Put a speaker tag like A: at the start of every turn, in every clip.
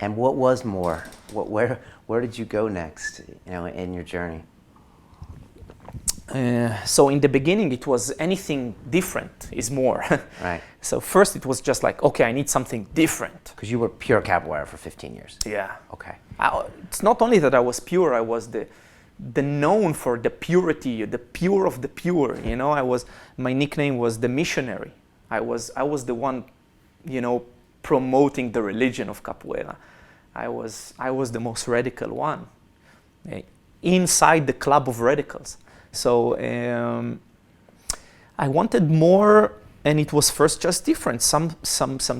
A: And what was more? Where did you go next, in your journey?
B: So in the beginning, it was anything different is more.
A: Right.
B: So first it was just like, okay, I need something different.
A: Because you were pure capoeira for 15 years.
B: Yeah.
A: Okay.
B: It's not only that I was pure, I was the known for the purity, the pure of the pure. My nickname was the missionary. I was the one, promoting the religion of capoeira. I was the most radical one, inside the club of radicals. So I wanted more, and it was first just different, some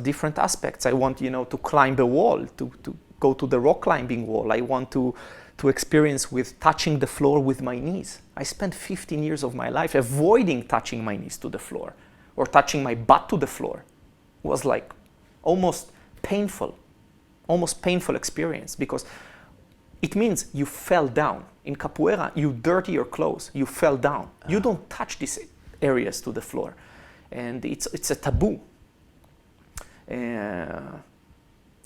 B: different aspects. I want, to climb a wall, to go to the rock climbing wall. I want to experience with touching the floor with my knees. I spent 15 years of my life avoiding touching my knees to the floor or touching my butt to the floor. It was like almost painful experience, because it means you fell down. In capoeira, you dirty your clothes, you fell down. You don't touch these areas to the floor. And it's a taboo.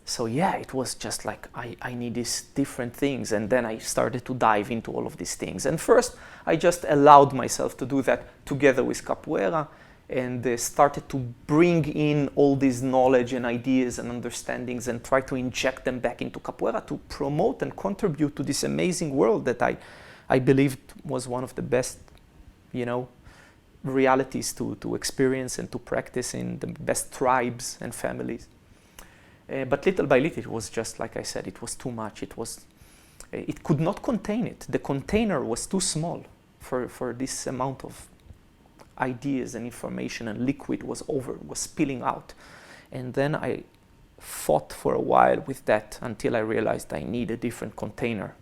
B: So yeah, it was just like, I need these different things. And then I started to dive into all of these things. And first, I just allowed myself to do that together with capoeira, and started to bring in all this knowledge and ideas and understandings and try to inject them back into capoeira to promote and contribute to this amazing world that I believed was one of the best, realities to experience and to practice in the best tribes and families. But little by little, it was just, like I said, it was too much. It could not contain it. The container was too small for this amount of ideas and information, and liquid was spilling out. And then I fought for a while with that until I realized I need a different container.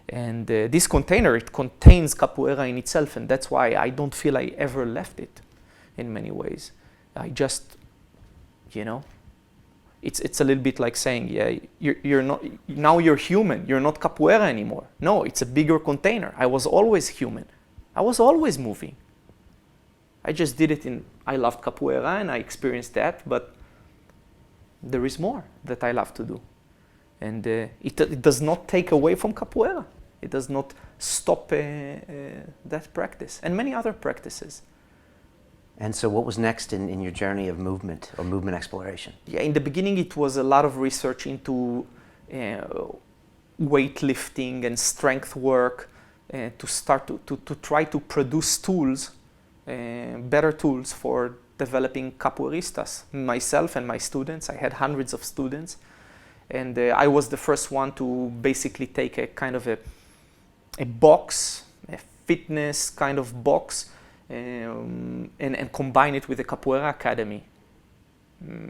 B: And this container, it contains capoeira in itself, and that's why I don't feel I ever left it in many ways. I just, it's a little bit like saying, yeah, you're not, now you're human, you're not capoeira anymore. No, it's a bigger container. I was always human. I was always moving. I just did it I loved capoeira and I experienced that, but there is more that I love to do. And it does not take away from capoeira. It does not stop that practice and many other practices.
A: And so what was next in your journey of movement or movement exploration?
B: Yeah, in the beginning it was a lot of research into weightlifting and strength work, to start to try to produce tools, better tools for developing capoeiristas. Myself and my students, I had hundreds of students, and I was the first one to basically take a kind of a box, a fitness kind of box, and combine it with a capoeira academy.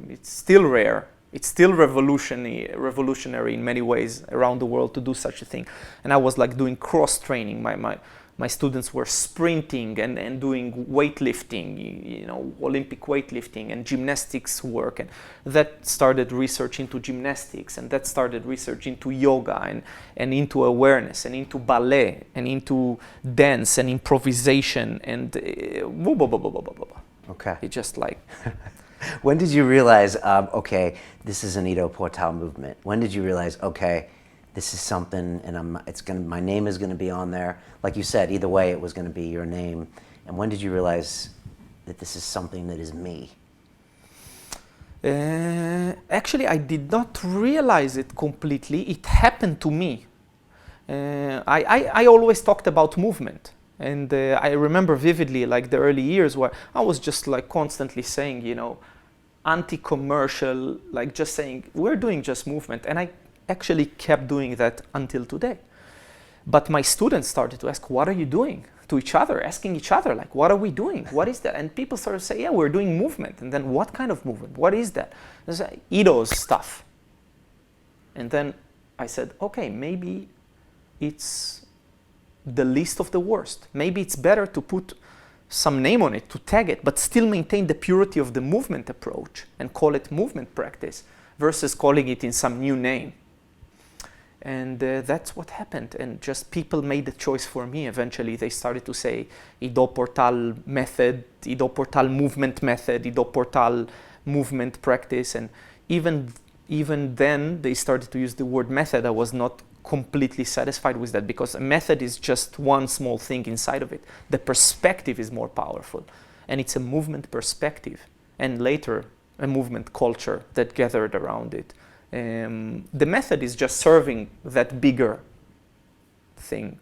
B: It's still rare. It's still revolutionary in many ways around the world to do such a thing. And I was like doing cross training. My students were sprinting and doing weightlifting, Olympic weightlifting and gymnastics work. And that started research into gymnastics, and that started research into yoga and into awareness and into ballet and into dance and improvisation and
A: Okay.
B: It just like...
A: When did you realize, okay, this is an Ido Portal movement? When did you realize, okay, this is something, and my name is going to be on there? Like you said, either way, it was going to be your name. And when did you realize that this is something that is me?
B: Actually, I did not realize it completely. It happened to me. I always talked about movement. And I remember vividly, like the early years where I was just like constantly saying, anti-commercial, like just saying, we're doing just movement. And I actually kept doing that until today. But my students started to ask, what are you doing? To each other, asking each other, like, what are we doing? What is that? And people started to say, yeah, we're doing movement. And then what kind of movement? What is that? It's Ido's stuff. And then I said, okay, maybe it's the least of the worst. Maybe it's better to put some name on it, to tag it, but still maintain the purity of the movement approach and call it movement practice versus calling it in some new name. And that's what happened. And just people made the choice for me. Eventually, they started to say Ido Portal Method, Ido Portal Movement Method, Ido Portal Movement Practice. And even even then they started to use the word method. I was not completely satisfied with that, because a method is just one small thing inside of it. The perspective is more powerful, and it's a movement perspective, and later a movement culture that gathered around it. The method is just serving that bigger thing.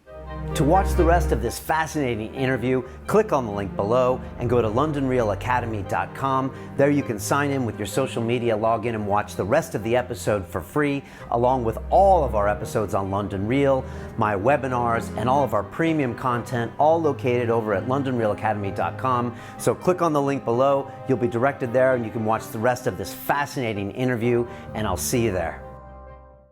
A: To watch the rest of this fascinating interview, click on the link below and go to londonrealacademy.com. There you can sign in with your social media, log in and watch the rest of the episode for free, along with all of our episodes on London Real, my webinars, and all of our premium content, all located over at londonrealacademy.com. So click on the link below, you'll be directed there and you can watch the rest of this fascinating interview, and I'll see you there.